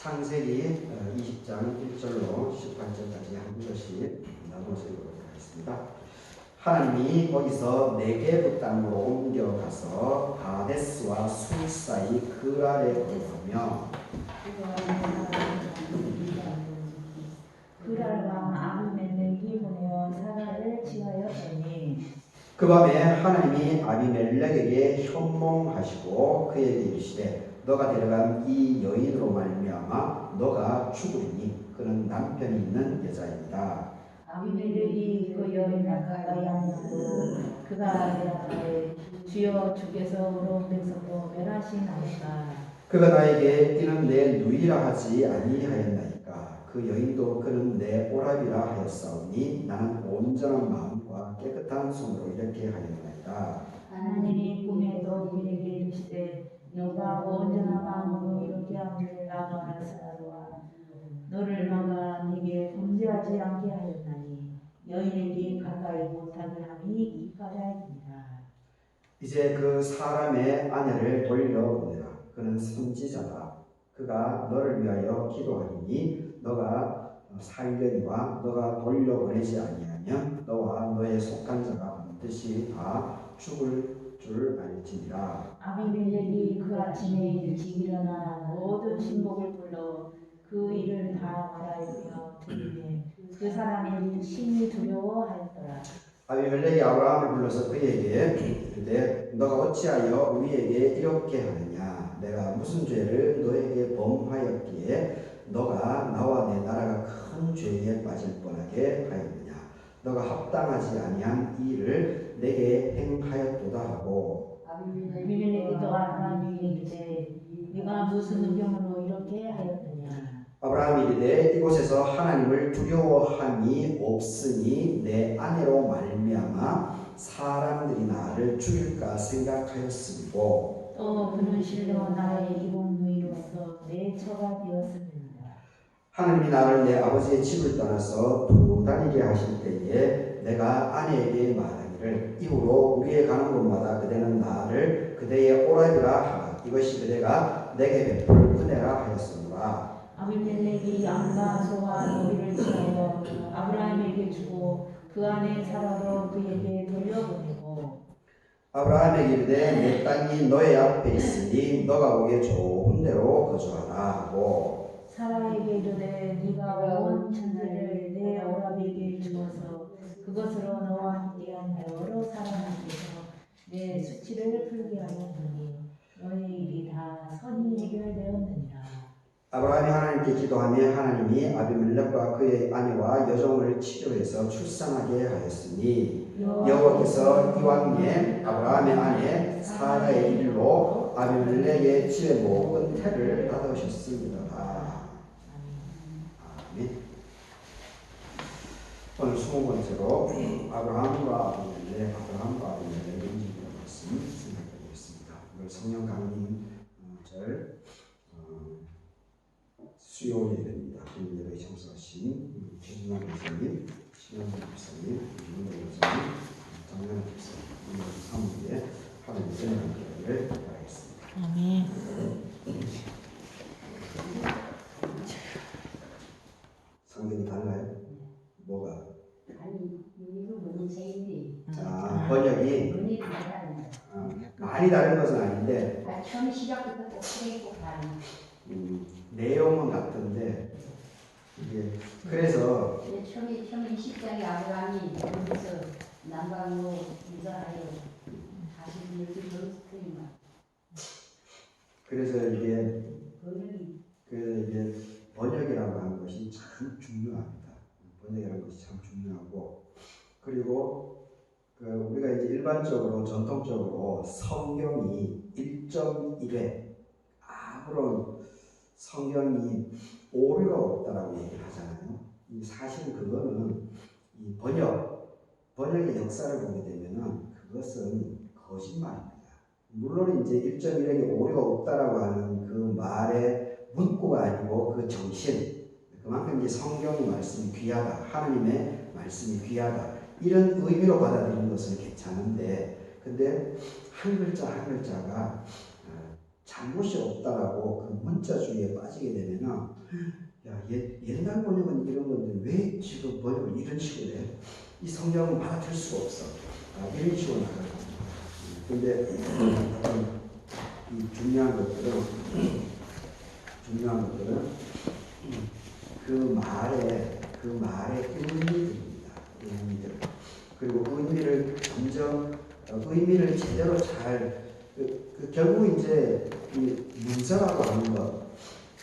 창세기 20장 1절로 18절까지 한 구절씩 나눠서 읽도록 하겠습니다. 하나님이 거기서 네게브 땅으로 옮겨가서 가데스와 술 사이 그랄에 거하며 그랄 왕 아비멜렉이 보내어 사라를 취하였더니 그 밤에 하나님이 아비멜렉에게 현몽하시고 그에게 이르시되 너가 데려간 이 여인으로 말미암아 너가 죽으리니 그는 남편이 있는 여자입니다. 아비멜렉이 그 여인을 가까이 하므로 그가 대답하되 주여 주께서 우리 백성도 멸하시나이까. 그가 나에게 이는 내 누이라 하지 아니하였나이까. 그 여인도 그는 내 오라비라 하였사오니 나는 온전한 마음과 깨끗한 손으로 이렇게 하였나이다. 하나님이 꿈에도 그에게 이르시되 너가 온전한 마음으로 이렇게 함을 나도 알았으나 너를 막아 네게 범죄하지 않게 하였나니 여인에게 가까이 못하게 함이 이까지입니다. 이제 그 사람의 아내를 돌려보내라. 그는 선지자다. 그가 너를 위하여 기도하리니 너가 살려니와 너가 돌려보내지 아니하면 너와 너의 속한 자가 반드시 다 죽을 줄 알지니라. 아비멜렉이 그 아침에 일찍 일어나 모든 신복을 불러 그 일을 다 말하여 들으니 그 사람이 심히 두려워하였더라. 아비멜렉이 아브라함을 불러서 그에게 이르되 너가 어찌하여 우리에게 이렇게 하느냐. 내가 무슨 죄를 너에게 범하였기에 너가 나와 내 나라가 큰 죄에 빠질 뻔하게 하였느냐. 너가 합당하지 아니한 이 일을 내게 행하였도다 하고 아비멜렉이 또 아브라함에게 이르되 네가 무슨 의견으로 이렇게 하였느냐. 아브라함이 이르되 이곳에서 하나님을 두려워함이 없으니 내 아내로 말미암아 사람들이 나를 죽일까 생각하였으므로 또 그는 실로 나의 이복 누이로서 내 처가 되었습니다. 하나님이 나를 내 아버지의 집을 떠나서 두루 다니게 하실 때에 내가 아내에게 말하기를 이후로 우리의 가는 곳마다 그대는 나를 그대의 오라비라 하라. 이것이 그대가 내게 베풀 은혜라 하였으므라. 아비멜렉이 양과 소와 너비를 취하여 아브라함에게 주고 그 안에 사라로 그에게 돌려보내고 아브라함에게 이르되 내 땅이 너의 앞에 있으니 너가 보기에 좋은 데로 거주하라 하고 사라에게 이르되 네가 온 천지를 내 오라비에게 주어서 그것으로 너와 함께한 여러 사람에게서 내 수치를 풀게 하였더니 너의 일이 다 선히 해결되었느니라. 아브라함이 하나님께 기도하며 하나님이 아비멜렉과 그의 아내와 여종을 치료해서 출산하게 하였으니 여호와께서 이왕에 아브라함의 아내 사라의 일로 아비멜렉의 집의 모든 태를 닫으셨습니다. 아멘. 오늘 20번째로 아브라함과 아비멜렉의 인지기의 말씀 생각해보겠습니다. 오늘 성령 강림 절 수요 예배입니다. 예배에 참석하신 최준환 목사님, 신현준 목사님, 윤동호 목사님, 장현우 목사님, 오늘 사무에 하나님의 은혜를 기도를 바라겠습니다. 아멘. 성경이 달라요? 뭐가? 아니, 이거 문제인데. 자, 번역이 문이 다르다. 많이 다른 것은 아닌데 처음 시작부터 꼭 다른. 내용은 같은데 이게 그래서 처음에 10장에 아브라함이 여기서 남방으로 이사하여 다시 여기 들어오니까 그래서 이게 번역이 이게 번역이라고 하는 것이 참 중요합니다. 번역이라는 것이 참 중요하고 그리고 우리가 이제 일반적으로 전통적으로 성경이 1.1회 아무런 성경이 오류가 없다라고 얘기를 하잖아요. 사실 그거는 이 번역의 역사를 보게 되면은 그것은 거짓말입니다. 물론 이제 1.1획에 오류가 없다라고 하는 그 말의 문구가 아니고 그 정신, 그만큼 이제 성경의 말씀이 귀하다, 하나님의 말씀이 귀하다 이런 의미로 받아들이는 것은 괜찮은데, 근데 한 글자 한 글자가 잘못이 없다라고 그 문자주의에 빠지게 되면은 야, 옛날 번역은 이런 건데 왜 지금 번역을 이런 식으로 해? 이 성경은 받아들일 수가 없어. 이런 식으로 나가요. 근데 이 중요한 것들은 그 말의 의미들입니다. 의미들. 그리고 의미를 점점 의미를 제대로 잘 결국 이제 이 문서라고 하는 것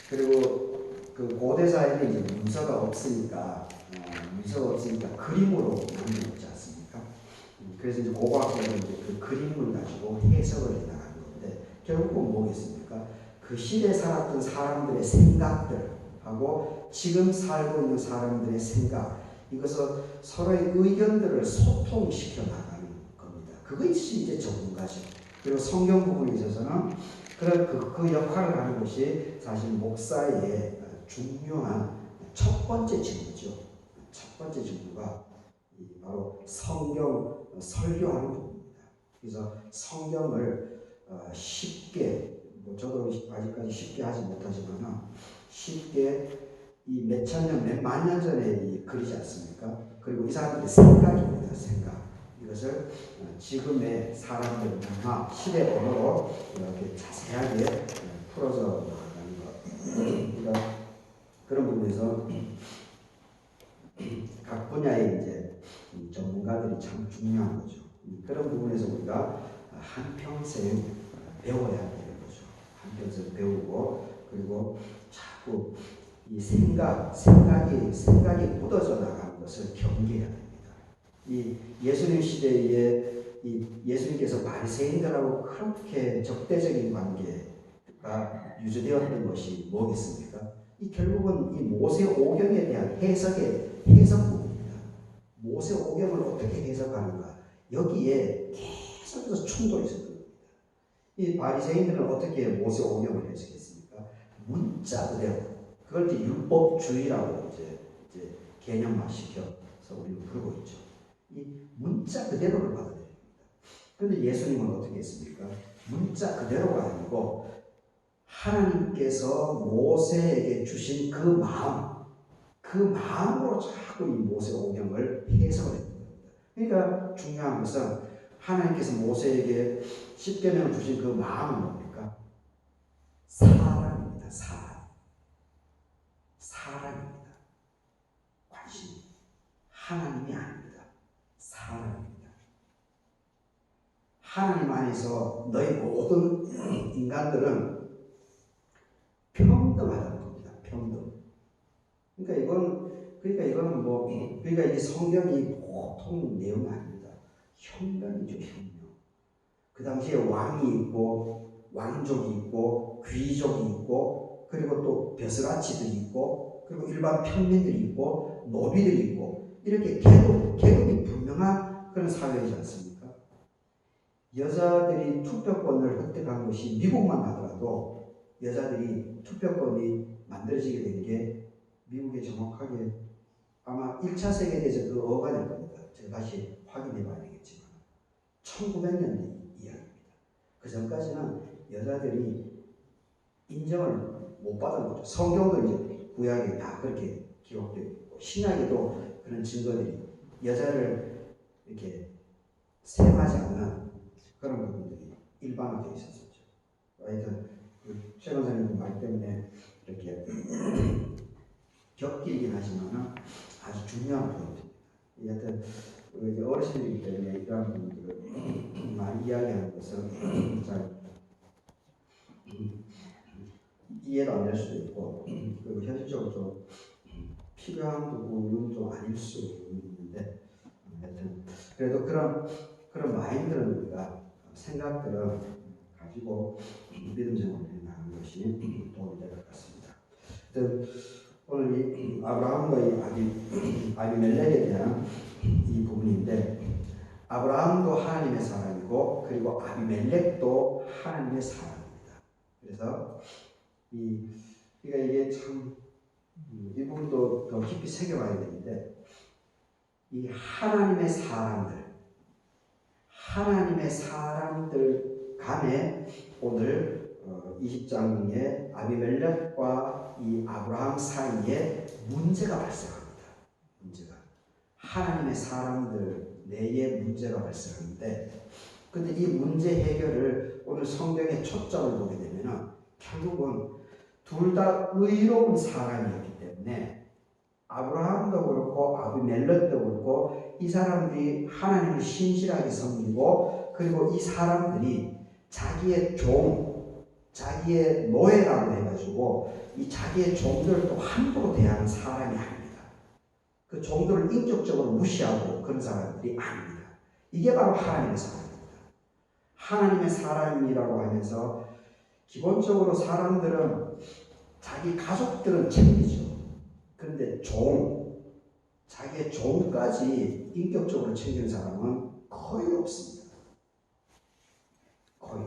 그리고 그 고대 사회는 이제 문서가 없으니까 그림으로 만들었지 않습니까? 그래서 이제 고고학자들은 이제 그 그림을 가지고 해석을 해나가는 건데 결국은 뭐겠습니까? 그 시대에 살았던 사람들의 생각들하고 지금 살고 있는 사람들의 생각 이것을 서로의 의견들을 소통시켜 나가는 겁니다. 그것이 이제 전문가죠. 그리고 성경 부분에 있어서는 그 역할을 하는 것이 사실 목사의 중요한 첫 번째 직무죠. 첫 번째 직무가 바로 성경 설교하는 부분입니다. 그래서 성경을 쉽게 저도 아직까지 쉽게 하지 못하지만 쉽게 이 몇천 년, 몇 만 년 전에 그리지 않습니까? 그리고 이 사람들의 생각입니다. 생각. 이것을 지금의 사람들 문화, 시대 언어로 이렇게 자세하게 풀어서 나가는 것. 그러니까 그런 부분에서 각 분야의 이제 전문가들이 참 중요한 거죠. 그런 부분에서 우리가 한평생 배워야 되는 거죠. 한평생 배우고 그리고 자꾸 이 생각이 묻어져 나가는 것을 경계해야 됩니다. 이 예수님 시대에 이 예수님께서 바리새인들하고 그렇게 적대적인 관계가 유지되었던 것이 뭐겠습니까? 이 결국은 이 모세오경에 대한 해석 부분입니다. 모세오경을 어떻게 해석하는가? 여기에 계속해서 충돌이 있었던 겁니다. 이 바리새인들은 어떻게 모세오경을 해석했습니까? 문자 그대로. 그걸 이제 율법주의라고 이제 개념화 시켜서 우리는 부르고 있죠. 이 문자 그대로를 받아들입니다. 그런데 예수님은 어떻게 했습니까? 문자 그대로가 아니고 하나님께서 모세에게 주신 그 마음으로 자꾸 이 모세오경을 해석을 했던 겁니다. 그러니까 중요한 것은 하나님께서 모세에게 십계명을 주신 그 마음은 뭡니까? 사랑입니다. 사랑입니다. 관심. 하나님이 아닙니다. 사랑입니다. 하나님 안에서 너희 모든 인간들은 평등하다는 겁니다. 평등. 그러니까 이게 성경이 보통 내용이 아닙니다. 혁명이죠, 혁명. 그 당시에 왕이 있고, 왕족이 있고, 귀족이 있고, 그리고 또 벼슬아치들이 있고, 그리고 일반 평민들이 있고, 노비들이 있고, 이렇게 계급이 분명한 그런 사회이지 않습니까? 여자들이 투표권을 획득한 것이 미국만 하더라도 여자들이 투표권이 만들어지게 된 게 미국에 정확하게 아마 1차 세계대전 그 어간일 겁니다. 제가 다시 확인해 봐야 되겠지만 1900년대 이야기입니다. 그 전까지는 여자들이 인정을 못 받은 거죠. 성경도 이제 구약에 다 그렇게 기록되어 있고 신약에도 그런 증거들이 여자를 이렇게 셈하지 않는 그런 부분들이 일반화되어 있었죠. 하여튼 최 권사님 말 때문에 이렇게 격리긴 하지만 아주 중요한 포인트입니다. 하여튼 우리 어르신이기 때문에 이러한 부분들을 많이 이야기하는 것은 잘 이해도 안 될 수도 있고 그리고 현실적으로 좀 필요한 부분은 좀 아닐 수 있는데 하여튼 그래도 그런 마인드는 우리가 생각들을 가지고 믿음 생활을 해나가는 것이 도움이 될 것 같습니다. 오늘 이 아브라함과 이 아비멜렉에 대한 이 부분인데 아브라함도 하나님의 사람이고 그리고 아비멜렉도 하나님의 사람입니다. 그래서 그러니까 이게 참 이 부분도 더 깊이 새겨봐야 되는데 이 하나님의 사람들 간에 오늘 20장에 아비멜렉과 이 아브라함 사이에 문제가 발생합니다. 문제가. 하나님의 사람들 내에 문제가 발생하는데, 근데 이 문제 해결을 오늘 성경의 초점을 보게 되면은 결국은 둘 다 의로운 사람이었기 때문에 아브라함도 그렇고 아비멜렉도 그렇고 이 사람들이 하나님을 신실하게 섬기고, 그리고 이 사람들이 자기의 종, 자기의 노예라고 해가지고 이 자기의 종들을 또 함부로 대하는 사람이 아닙니다. 그 종들을 인격적으로 무시하고 그런 사람들이 아닙니다. 이게 바로 하나님의 사람입니다. 하나님의 사람이라고 하면서 기본적으로 사람들은 자기 가족들은 챙기죠. 그런데 자기의 종까지 인격적으로 챙기는 사람은 거의 없습니다. 거의.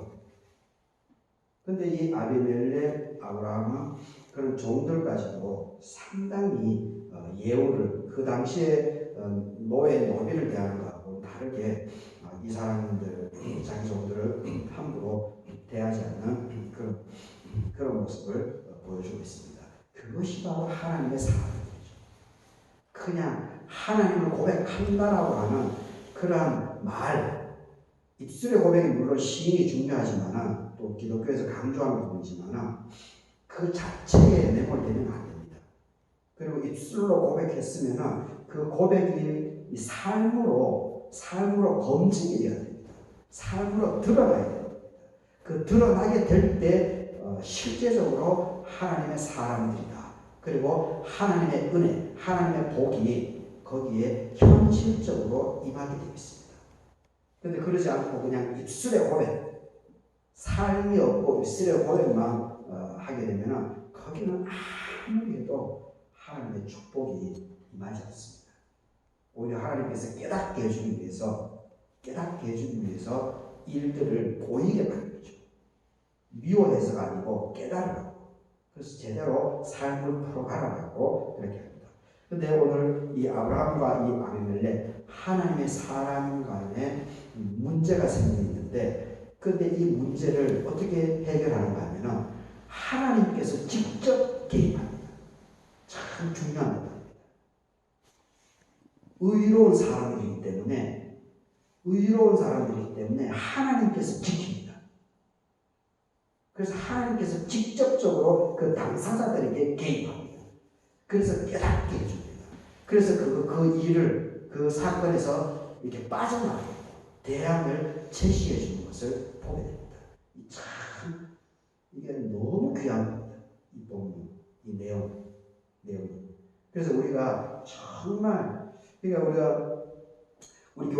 근데 이 아비멜렉, 아브라함은 그런 종들까지도 상당히 예우를, 그 당시에 노예, 노비를 대하는 것하고 다르게 이 사람들, 자기 종들을 함부로 대하지 않는 그런 모습을 보여주고 있습니다. 그것이 바로 하나님의 사람이죠. 그냥 하나님을 고백한다라고 하는 그러한 말, 입술의 고백이 물론 시인이 중요하지만 또 기독교에서 강조하는 부분이지만 그 자체에 매몰되면 안 됩니다. 그리고 입술로 고백했으면 그 고백이 이 삶으로 검증이 되어야 됩니다. 삶으로 드러나야 됩니다. 그 드러나게 될 때 실제적으로 하나님의 사람들이다. 그리고 하나님의 은혜, 하나님의 복이 거기에 현실적으로 임하게 되어 있습니다. 그런데 그러지 않고 그냥 입술의 고백, 삶이 없고 입술의 고백만 하게 되면 거기는 아무리 해도 하나님의 축복이 임하지 않습니다. 오히려 하나님께서 깨닫게 해주기 위해서 일들을 보이게 만들죠. 미워해서가 아니고 깨달으라고. 그래서 제대로 삶을 풀어가라고 그렇게 합니다. 그런데 오늘 이 아브라함과 이 아비멜렉, 하나님의 사람 간에 문제가 생기는데, 그런데 이 문제를 어떻게 해결하는가 하면은 하나님께서 직접 개입합니다. 참 중요한 겁니다. 의로운 사람들이기 때문에 하나님께서 지킵니다. 그래서 하나님께서 직접적으로 그 당사자들에게 개입합니다. 그래서 깨닫게 해줍니다. 그래서 그 일을, 그 사건에서 이렇게 빠져나가고 대안을 제시해 주는 것을 보게 됩니다. 참 이게 너무 귀한 겁니다. 이 본문, 이 내용이. 그래서 우리가 정말, 그러니까 우리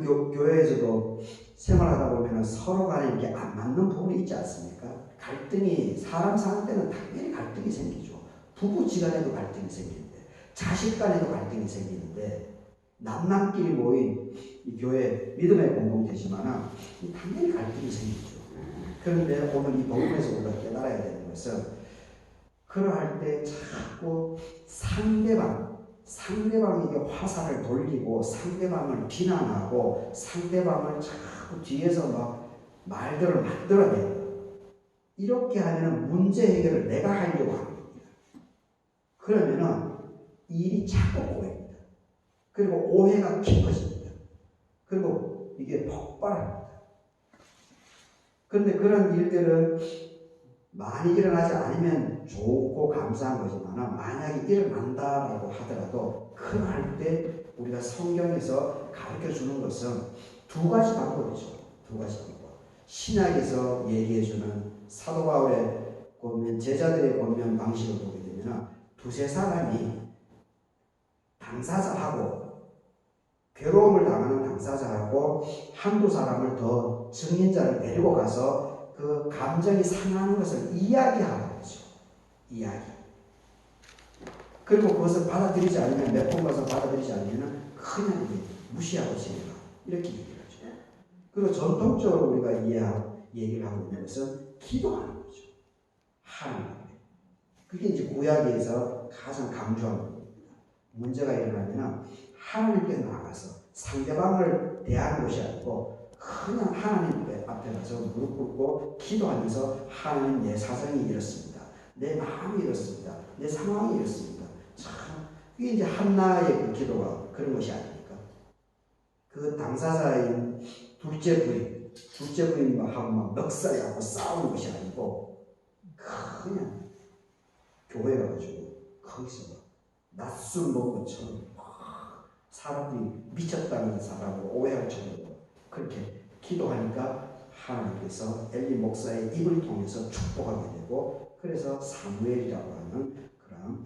교회에서도 생활하다 보면 서로 간에 이렇게 안 맞는 부분이 있지 않습니까? 갈등이, 사람 사는 때는 당연히 갈등이 생기죠. 부부 지간에도 갈등이 생기는데, 자식 간에도 갈등이 생기는데, 남남끼리 모인 이 교회 믿음의 공동체지만 당연히 갈등이 생기죠. 그런데 오늘 이 본문에서 우리가 깨달아야 되는 것은, 그러할 때 자꾸 상대방에게 화살을 돌리고 상대방을 비난하고 상대방을 자꾸 뒤에서 막 말들을 만들어내요. 이렇게 하면 문제 해결을 내가 하려고 합니다. 그러면은 일이 자꾸 꼬입니다. 그리고 오해가 깊어집니다. 그리고 이게 폭발합니다. 그런데 그런 일들은 많이 일어나지 않으면 좋고 감사한 거지만, 만약에 일어난다라고 하더라도 그럴 때 우리가 성경에서 가르쳐 주는 것은 두 가지 방법이죠. 두 가지 방법. 신약에서 얘기해 주는 사도 바울의 권면, 제자들의 권면 방식을 보게 되면 두세 사람이 당사자하고, 괴로움을 당하는 당사자하고 한두 사람을 더 증인자를 데리고 가서 그 감정이 상하는 것을 이야기하는 거죠. 이야기. 그리고 그것을 받아들이지 않으면, 몇 번 가서 받아들이지 않으면 그냥 무시하고 지내라. 이렇게 얘기를 하죠. 그리고 전통적으로 우리가 얘기를 하고 있는 것은 기도하는 거죠. 하나님께. 그게 이제 구약에서 가장 강조하는 겁니다. 문제가 일어나면 하나님께 나아가서 상대방을 대하는 것이 아니고 그냥 하나님 앞에 가서 무릎 꿇고 기도하면서 하나님 내 사정이 이렇습니다. 내 마음이 이렇습니다. 내 상황이 이렇습니다. 참 이게 이제 한나의 그 기도가 그런 것이 아닙니까? 그 당사자인 둘째 부인하고 막 넉살하고 싸우는 것이 아니고 그냥 교회 가가지고 거기서 낮술 먹은 것처럼 사람들이 미쳤다는 사람을 오해할 정도로 그렇게 기도하니까 하나님께서 엘리 목사의 입을 통해서 축복하게 되고 그래서 사무엘이라고 하는 그런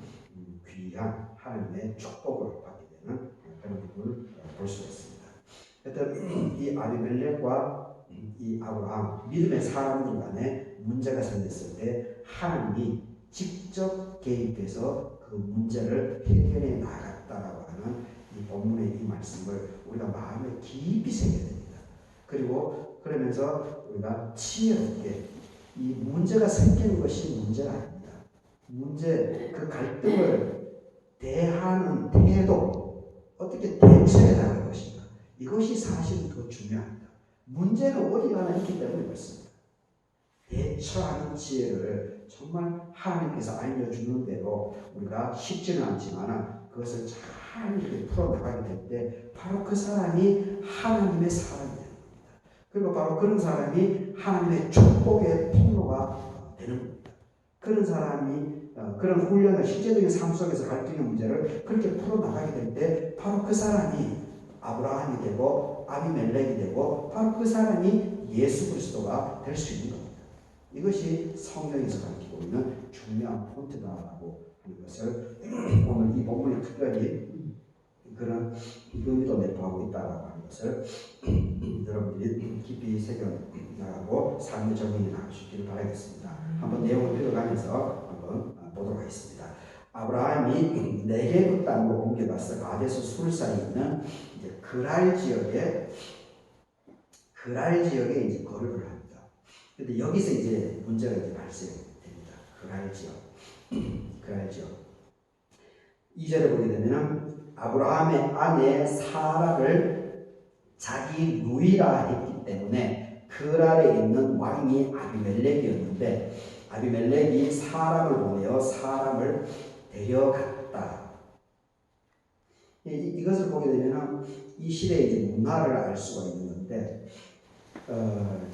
귀한 하나님의 축복을 받게 되는 그런 부분을 볼 수가 있습니다. 하여튼 이 아비멜렉과 이 아브라함 믿음의 사람들 간에 문제가 생겼을 때 하나님이 직접 개입해서 그 문제를 해결해 나갔다라고 하는 이 본문의 이 말씀을 우리가 마음에 깊이 새겨야 됩니다. 그리고 그러면서 우리가 지혜롭게 이 문제가 생기는 것이 문제가 아닙니다. 문제 그 갈등을 대하는 태도 어떻게 대처해 나갈 것인가 이것이 사실은 더 중요합니다. 문제는 어디 가나 있기 때문에 그렇습니다. 대처하는 지혜를 정말 하나님께서 알려주는 대로 우리가 쉽지는 않지만 그것을 잘 이렇게 풀어나가게 될 때 바로 그 사람이 하나님의 사람이 되는 겁니다. 그리고 바로 그런 사람이 하나님의 축복의 통로가 되는 겁니다. 그런 사람이 그런 훈련을 실제적인 삶 속에서 갈등의 문제를 그렇게 풀어나가게 될 때 바로 그 사람이 아브라함이 되고 아비멜렉이 되고 바로 그 사람이 예수 그리스도가 될 수 있는 겁니다. 이것이 성경에서 가르치고 있는 중요한 포인트다라고 하는 것을 오늘 이 본문이 특별히 그런 의미도 내포하고 있다라고 하는 것을 여러분들이 깊이 새겨나가고 삶의 적용해 나갈 수 있기를 바라겠습니다. 한번 내용을 읽어가면서 한번 보도록 하겠습니다. 아브라함이 네게브 땅으로 옮겨가서 가데스 술 사이에 있는 이제 그랄 지역에 이제 거류를 합니다. 근데 여기서 이제 문제가 이제 발생됩니다. 그랄 지역. 2절에 보게 되면은 아브라함의 아내 사라를 자기 누이라 했기 때문에 그랄에 있는 왕이 아비멜렉이었는데 아비멜렉이 사람을 보내어 사람을 데려갔다. 이것을 보게 되면 이 시대의 이제 문화를 알 수가 있는 건데,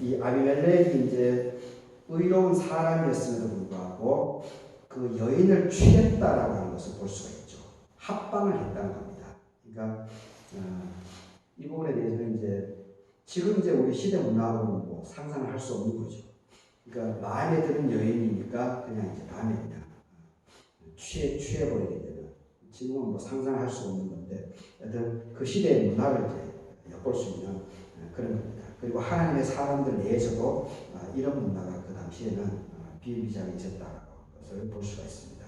이 아비멜렉이 이제 의로운 사람이었음에도 불구하고 그 여인을 취했다라고 하는 것을 볼 수가 있죠. 합방을 했다는 겁니다. 그러니까 이 부분에 대해서는 이제 지금 이제 우리 시대 문화하고는 뭐 상상을 할 수 없는 거죠. 그러니까 마음에 드는 여인이니까 그냥 이제 밤에 그냥 취해버리게 되는 지금은 뭐 상상할 수 없는 건데 여튼 그 시대의 문화를 이제 엿볼 수 있는 그런 겁니다. 그리고 하나님의 사람들 내에서도 이런 문화가 그 당시에는 비일비재하게 있었다는 것을 볼 수가 있습니다.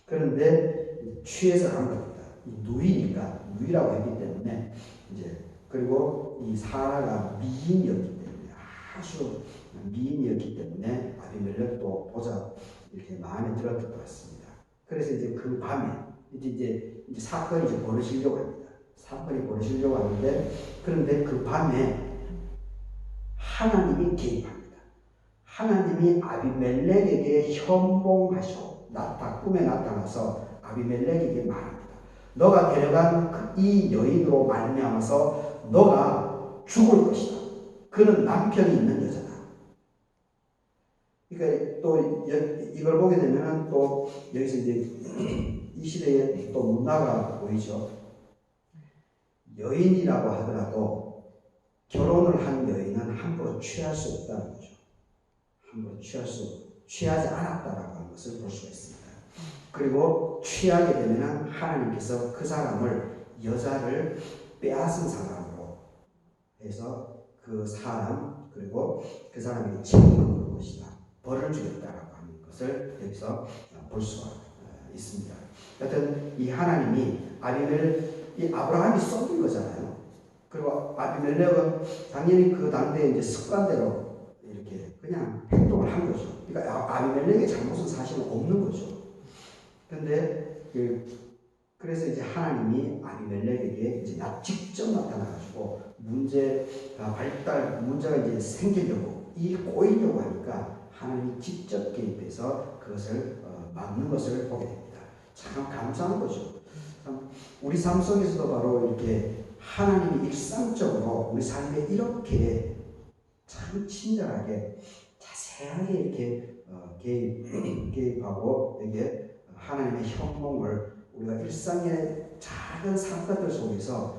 그런데 취해서 간 겁니다. 누이라고 했기 때문에 이제 그리고 이 사라가 미인이었기 때문에 아주 미인이었기 때문에 아비멜렉도 보자 이렇게 마음에 들었던 것 같습니다. 그래서 이제 그 밤에 이제 사건이 이제 벌어지려고 합니다. 사건이 벌어지려고 하는데 그런데 그 밤에 하나님이 개입합니다. 하나님이 아비멜렉에게 현몽하셔 꿈에 나타나서 아비멜렉에게 말합니다. 너가 데려간 이 여인으로 말미암아서 너가 죽을 것이다. 그는 남편이 있는 여자다. 그러니까 또 이걸 보게 되면 또 여기서 이제 이 시대에 또 문화가 보이죠. 여인이라고 하더라도 결혼을 한 여인은 함부로 취할 수 없다는 거죠. 함부로 취하지 않았다라고 하는 것을 볼 수가 있습니다. 그리고 취하게 되면 하나님께서 그 사람을 여자를 빼앗은 사람으로 해서 그 사람 그리고 그 사람에게 책임을 물 것이다. 벌을 주겠다라고 하는 것을 여기서 볼 수가 있습니다. 여튼 이 하나님이 이 아브라함이 쏜 거잖아요. 그리고 아비멜렉은 당연히 그 당대에 이제 습관대로 이렇게 그냥 행동을 한 거죠. 그러니까 아비멜렉의 잘못은 사실은 없는 거죠. 그런데 그래서 이제 하나님이 아비멜렉에게 이제 직접 나타나가지고 문제가 이제 생기려고 이 꼬이려고 하니까 하나님이 직접 개입해서 그것을 막는 것을 보게 됩니다. 참 감사한 거죠. 참 우리 삶 속에서도 바로 이렇게 하나님이 일상적으로 우리 삶에 이렇게 참 친절하게 자세하게 이렇게 개입하고 이게 하나님의 현몽을 우리가 일상의 작은 사건들 속에서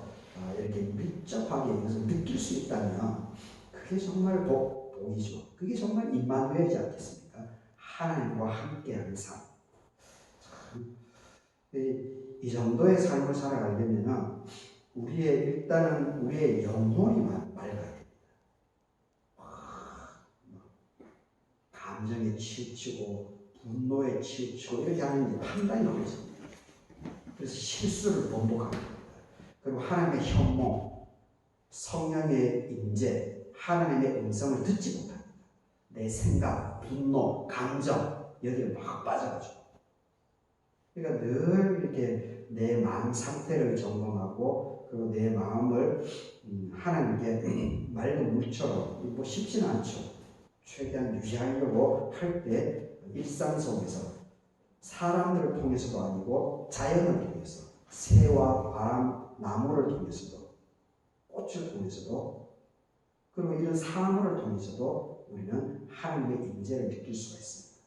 이렇게 밀접하게 이것을 느낄 수 있다면 그게 정말 복이죠. 그게 정말 임마누엘이지 않겠습니까? 하나님과 함께하는 삶. 참, 이 정도의 삶을 살아가려면 일단은 우리의 영혼이 맑아야 됩니다. 감정에 치우치고 분노에 치우치고 이렇게 하는 게 판단이 어려워집니다. 그래서 실수를 번복합니다. 그리고 하나님의 현몽, 성령의 임재, 하나님의 음성을 듣지 못합니다. 내 생각, 분노, 감정 여기에 막 빠져가지고 그러니까 늘 이렇게 내 마음 상태를 점검하고 그리고 내 마음을 하나님께 맑은 물처럼 뭐 쉽지는 않죠. 최대한 유지하려고 할 때 일상 속에서 사람들을 통해서도 아니고 자연을 통해서 새와 바람, 나무를 통해서도 꽃을 통해서도 그리고 이런 사물을 통해서도 우리는 하나님의 임재를 느낄 수가 있습니다.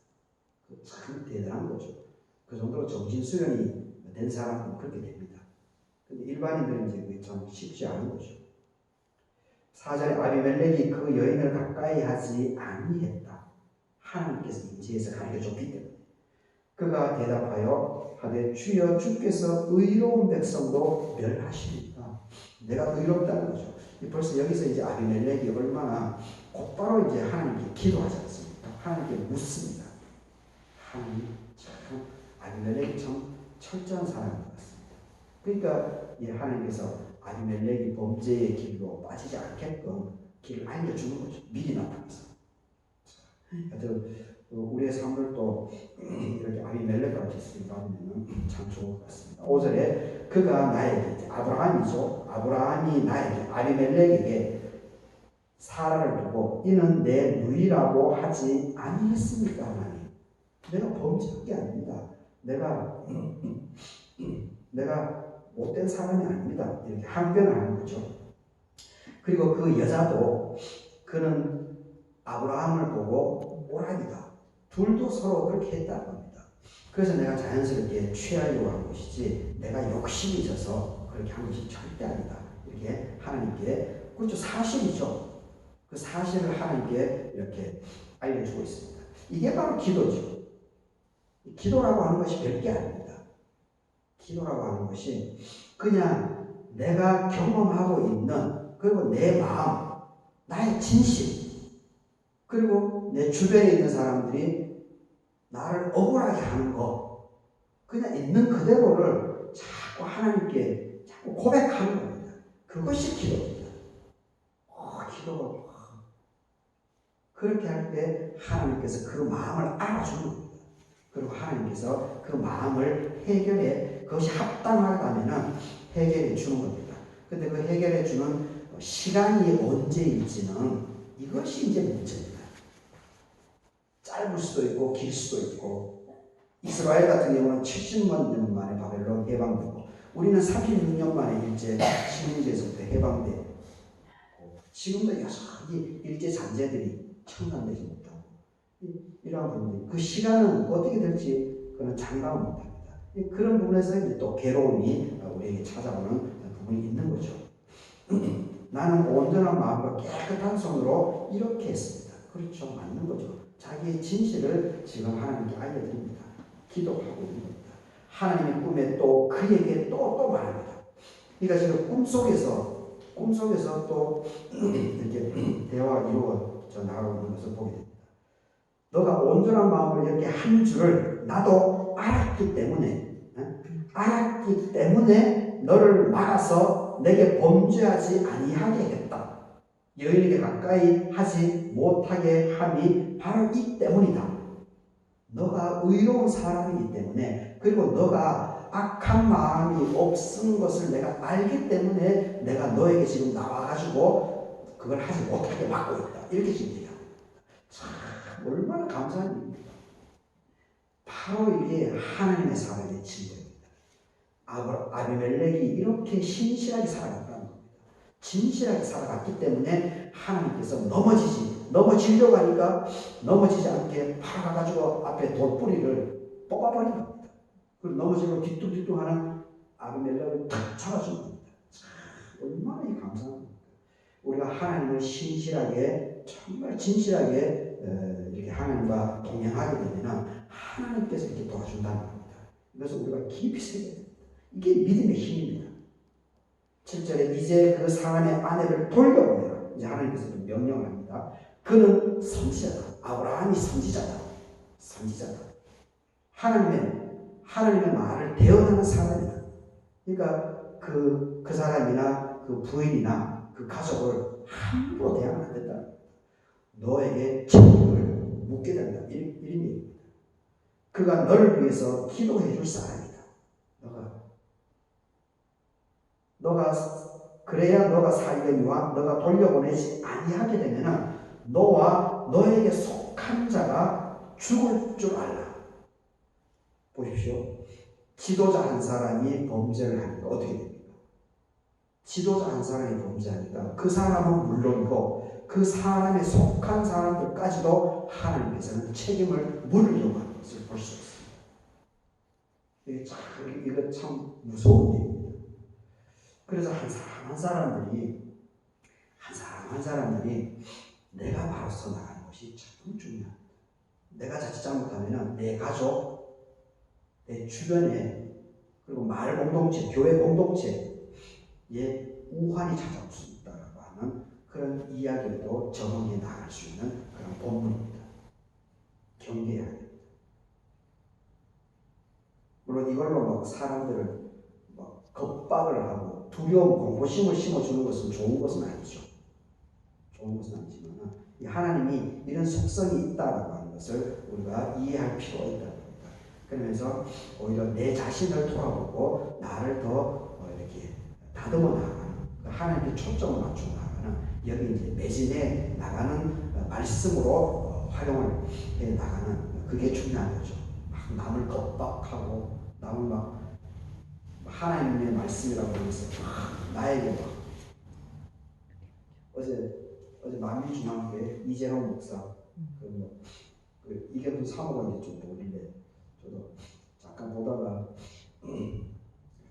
참 대단한 거죠. 그 정도로 정신수련이 된 사람은 그렇게 됩니다. 근데 일반인들은 이제 그게 참 쉽지 않은 거죠. 4절에 아비멜렉이 그 여인을 가까이 하지 아니했다. 하나님께서 임재해서 가르쳐줬기 때문에. 그가 대답하여 하되 주여 주께서 의로운 백성도 멸하시니까. 내가 의롭다는 거죠. 벌써 여기서 이제 아비멜렉이 얼마나 곧바로 이제 하나님께 기도하지 않습니까? 하나님께 묻습니다. 하나님 참 아비멜렉이 참 철저한 사람인 것 같습니다. 그러니까 이 하나님께서 아비멜렉이 범죄의 길로 빠지지 않게끔 길을 알려주는 거죠. 미리 나타나서. 하여튼 우리의 삶을 또 이렇게 아비멜렉 같이 받으면 참 좋을 것 같습니다. 5절에 그가 나에게 아브라함이죠. 아브라함이 나에게 아비멜렉에게 사라를 두고 이는 내 누이라고 하지 아니했습니까? 하나님. 내가 범죄한 게 아닙니다. 내가 못된 사람이 아닙니다. 이렇게 항변을 하는 거죠. 그리고 그 여자도 그는 아브라함을 보고 오락이다. 둘도 서로 그렇게 했다는 겁니다. 그래서 내가 자연스럽게 취하려고 한 것이지 내가 욕심이 있어서 그렇게 한 것이 절대 아니다. 이렇게 하나님께 그렇죠. 사실이죠. 그 사실을 하나님께 이렇게 알려주고 있습니다. 이게 바로 기도죠. 기도라고 하는 것이 별게 아닙니다. 기도라고 하는 것이 그냥 내가 경험하고 있는 그리고 내 마음, 나의 진실 그리고 내 주변에 있는 사람들이 나를 억울하게 하는 거 그냥 있는 그대로를 자꾸 하나님께 자꾸 고백하는 겁니다. 그것이 기도입니다. 기도가 그렇게 할 때 하나님께서 그 마음을 알아주는 겁니다. 그리고 하나님께서 그 마음을 해결해 그것이 합당하다면 해결해 주는 겁니다. 근데 그 해결해 주는 시간이 언제일지는 이것이 이제 문제입니다. 짧을 수도 있고 길 수도 있고 이스라엘 같은 경우는 70만 년 만에 바벨론 해방되고 우리는 36년 만에 일제 식민지에서부터 해방되고 지금도 여전히 일제 잔재들이 청산되지 못하고 이러한 부분이 그 시간은 어떻게 될지 그는 장담을 못합니다. 그런 부분에서 이제 또 괴로움이 우리에게 찾아오는 부분이 있는 거죠. 나는 온전한 마음과 깨끗한 손으로 이렇게 했습니다. 그렇죠. 맞는 거죠. 자기의 진실을 지금 하나님께 알려드립니다. 기도하고 있는 겁니다. 하나님의 꿈에 또 그에게 또 말합니다. 그러니까 지금 꿈속에서 또 이렇게 대화가 이루어져 나가고 있는 것을 보게 됩니다. 너가 온전한 마음으로 이렇게 한 줄을 나도 알았기 때문에 너를 막아서 내게 범죄하지 아니하게 했다. 여인에게 가까이 하지 못하게 함이 바로 이 때문이다. 너가 의로운 사람이기 때문에 그리고 너가 악한 마음이 없은 것을 내가 알기 때문에 내가 너에게 지금 나와가지고 그걸 하지 못하게 막고 있다. 이렇게 지금 얘기합니다. 참 얼마나 감사한 일입니까? 바로 이게 하나님의 사람의 진리입니다. 아비멜렉이 이렇게 신실하게 살아갔다는 겁니다. 진실하게 살아갔기 때문에 하나님께서 넘어지려고 하니까 넘어지지 않게 팔아가지고 앞에 돌뿌리를 뽑아버린 겁니다. 그리고 넘어지고 뒤뚱뒤뚱하는 아비멜렉을 탁 잡아준 겁니다. 얼마나 이 감사한 겁니까? 우리가 하나님을 신실하게 정말 진실하게 이렇게 하나님과 동행하게 되면 하나님께서 이렇게 도와준다는 겁니다. 그래서 우리가 깊이 새겨야 됩니다. 이게 믿음의 힘입니다. 7절에 이제 그 사람의 아내를 돌려보내라. 이제 하나님께서 명령을 합니다. 그는 선지자다. 아브라함이 선지자다. 하나님의 말을 대언하는 사람이다. 그러니까 그 사람이나 그 부인이나 그 가족을 함부로 대하면 안 된다. 너에게 책임을 묻게 된다. 이런 얘기입니다. 그가 너를 위해서 기도해 줄 사람이다. 그래야 너가 살려니와 너가 돌려보내지 아니하게 되면은 너와 너에게 속한 자가 죽을 줄 알라. 보십시오. 지도자 한 사람이 범죄를 하니까 어떻게 됩니까? 지도자 한 사람이 범죄하니까 그 사람은 물론이고 그 사람에 속한 사람들까지도 하나님께서는 책임을 물으려고 하는 것을 볼 수 있습니다. 이거 참 무서운 일입니다. 그래서 한 사람들이 내가 바로 서나가는 것이 참 중요합니다. 내가 자칫 잘못하면 내 가족, 내 주변에 그리고 마을 공동체, 교회 공동체에 우환이 찾아올 수 있다고 하는 그런 이야기도 적용해 나갈 수 있는 그런 본문입니다. 경계해야 됩니다. 물론 이걸로 막 사람들을 막 겁박을 하고 두려움, 공포심을 심어주는 것은 좋은 것은 아니죠. 아니지만 하나님이 이런 속성이 있다라고 하는 것을 우리가 이해할 필요가 있다는 겁니다. 그러면서 오히려 내 자신을 돌아보고 나를 더 이렇게 다듬어 나가는 하나님께 초점을 맞추어 나가는 여기 이제 매진해 나가는 말씀으로 활용을 해 나가는 그게 중요한 거죠. 막 남을 겁박하고 남을 막 하나님의 말씀이라고 하면서 나에게 막 어제 만민중앙교회 이재롱 목사 이게 사모가 이제 좀 모르는데 저도 잠깐 보다가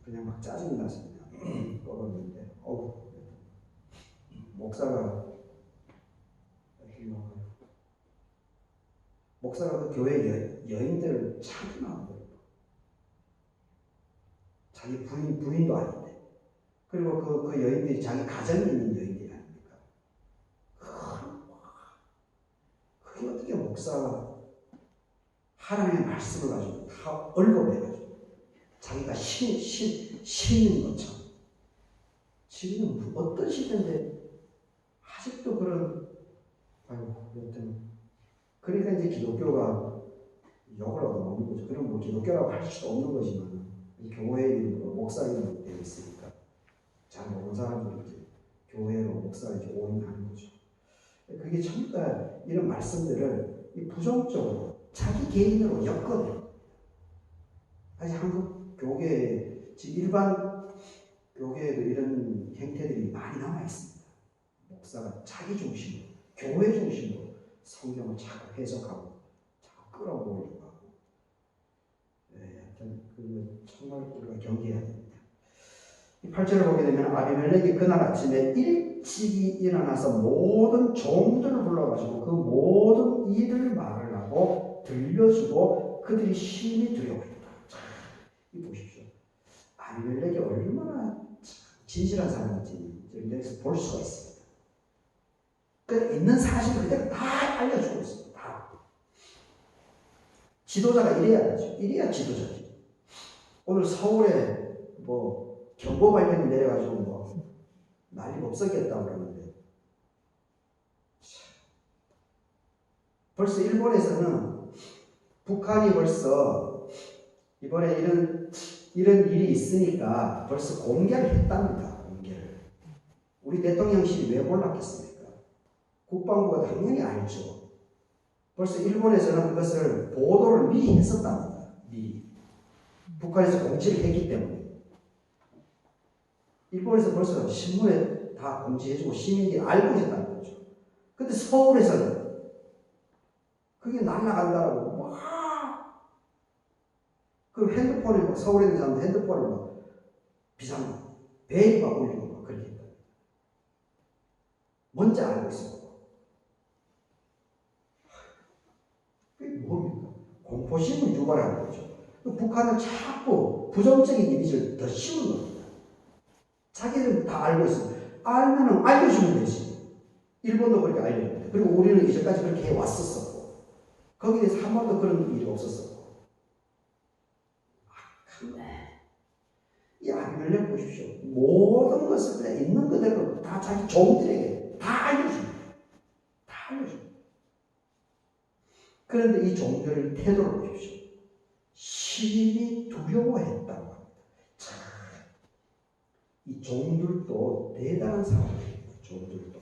그냥 막 짜증이 나서 그냥 꺼버렸는데 목사가 그 교회 여인들을 차별하는 거예요. 자기 부인도 아닌데 그리고 그 여인들이 자기 가정이 있는 여인들이 아닙니까? 그게 어떻게 목사가 하나님의 말씀을 가지고 다 얽어매가지고 자기가 신인 것처럼 지금 어떤 시대인데 아직도 그런 여튼 그러니까 이제 기독교가 욕을 얻어먹는 거죠. 그럼 뭐 기독교라고 할 수도 없는 거지만 교회 이름으로 목사 이름으로 되어 있으니까 잘 모르는 사람들이 이제 교회로 목사 이제 오인하는 거죠. 그게 전부 다 이런 말씀들을 부정적으로 자기 개인으로 엮어내요. 아직 한국 교계 지금 일반 교계에도 이런 행태들이 많이 남아 있습니다. 목사가 자기 중심으로 교회 중심으로 성경을 자꾸 해석하고 자꾸 끌어모으려고 하고 하여튼 정말 우리가 경계해야 됩니다. 이 8절을 보게 되면 아비멜렉이 그날 아침에 일찍이 일어나서 모든 종들을 불러가지고 그 모든 일을 말을 하고 들려주고 그들이 심히 두려워했다. 이 보십시오. 아비멜렉이 얼마나 진실한 사람인지 여기서 볼 수가 있습니다. 그 있는 사실을 그대로 다 알려주고 있습니다. 다. 지도자가 이래야 지도자지. 오늘 서울에 뭐 경보 발령이 내려가지고 뭐 난리 법석이었다고 그러는데 벌써 일본에서는 북한이 벌써 이번에 이런 이런 일이 있으니까 벌써 공개를 했답니다. 공개를. 우리 대통령실이 왜 몰랐겠습니까? 국방부가 당연히 알죠. 벌써 일본에서는 그것을 보도를 미리 했었답니다. 미리. 북한에서 공지를 했기 때문에. 일본에서 벌써 신문에 다 공지해주고 시민들이 알고 있었다는 거죠. 근데 서울에서는 그게 날아간다라고 막, 그 핸드폰에 막 서울에 있는 사람들 핸드폰을 막 비상 베일 막 올리고 막 그렇게 했다. 먼저 알고 있었고. 그게 뭡니까? 공포심을 유발하는 거죠. 북한은 자꾸 부정적인 이미지를 더 씌우는 겁니다. 자기들은 다 알고 있어. 알면은 알려주면 되지. 일본도 그렇게 알려줍니다. 그리고 우리는 이제까지 그렇게 해왔었어. 거기에 대해서 한 번도 그런 일이 없었어. 이 아비멜렉 보십시오. 모든 것을 그냥 있는 그대로 다 자기 종들에게 다 알려줍니다. 다 알려줍니다. 그런데 이 종들의 태도를 보십시오. 시민이 두려워했다고 합니다. 참, 이 종들도 대단한 사람들이에요. 종들도.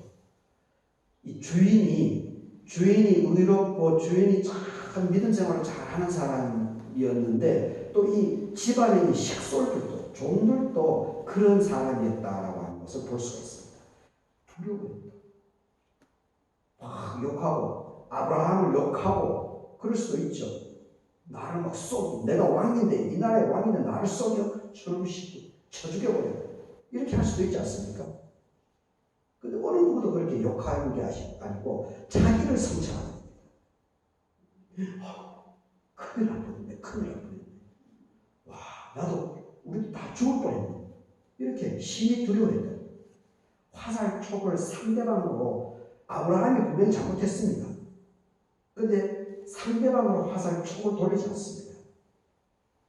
이 주인이 의롭고 주인이 참 믿음 생활을 잘하는 사람이었는데 또 이 집안의 이 식솔들도 종들도 그런 사람이었다라고 하는 것을 볼 수가 있습니다. 두려워했다. 막 욕하고 아브라함을 욕하고 그럴 수도 있죠. 나를 막 쏘고 내가 왕인데 이 나라의 왕인데 나를 쏘며 저놈 시키 쳐 죽여버려 이렇게 할 수도 있지 않습니까? 근데 어느 누구도 그렇게 욕하는 게 아니고 자기를 성찰하는 겁니다. 큰일 날 뻔했네. 큰일 날 뻔했네. 와 나도 우리도 다 죽을 뻔했네. 이렇게 심히 두려워했다. 화살촉을 상대방으로 아브라함이 분명히 잘못했습니다. 근데 상대방으로 화살촉을 돌리지 않습니다.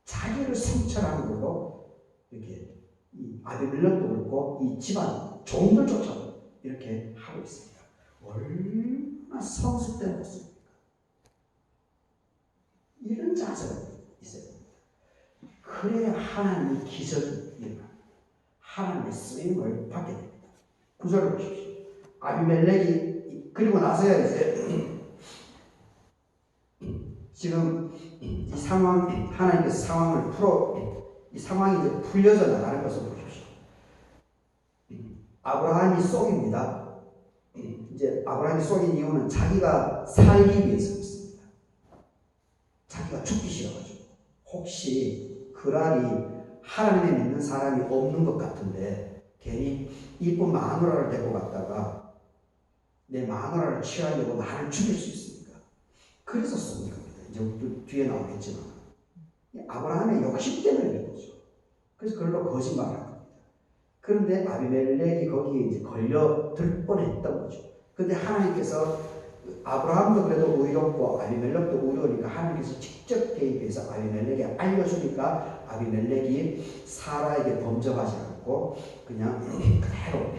자기를 성찰하는 걸로 이렇게 이 아비멜렉도 그렇고 이 집안 종들조차도 이렇게 하고 있습니다. 얼마나 성숙된 모습입니까? 이런 자세가 있어야 됩니다. 그래야 하나님의 기적이 일어납니다. 하나님의 쓰임을 받게 됩니다. 구절을 보십시오. 아비멜렉이 그리고 나서야 이제 지금 이 상황 하나님께서 상황을 이 상황이 이제 풀려져 나가는 것을 보십시오. 아브라함이 쏘깁니다. 이제 아브라함이 쏘긴 이유는 자기가 살기 위해서였습니다. 자기가 죽기 싫어가지고 혹시 그랄이 하나님에 믿는 사람이 없는 것 같은데 괜히 이쁜 마누라를 데리고 갔다가 내 마누라를 취하려고 나를 죽일 수 있으니까 그래서 쏘는 겁니다. 이제 뒤에 나오겠지만 아브라함의 욕심 때문에 그런 거죠. 그래서 그걸로 거짓말을 합니다. 그런데 아비멜렉이 거기에 이제 걸려들 뻔했던 거죠. 근데 하나님께서 아브라함도 그래도 의롭고 아비멜렉도 의로우니까 하나님께서 직접 개입해서 아비멜렉에 알려주니까 아비멜렉이 사라에게 범접하지 않고 그냥 그대로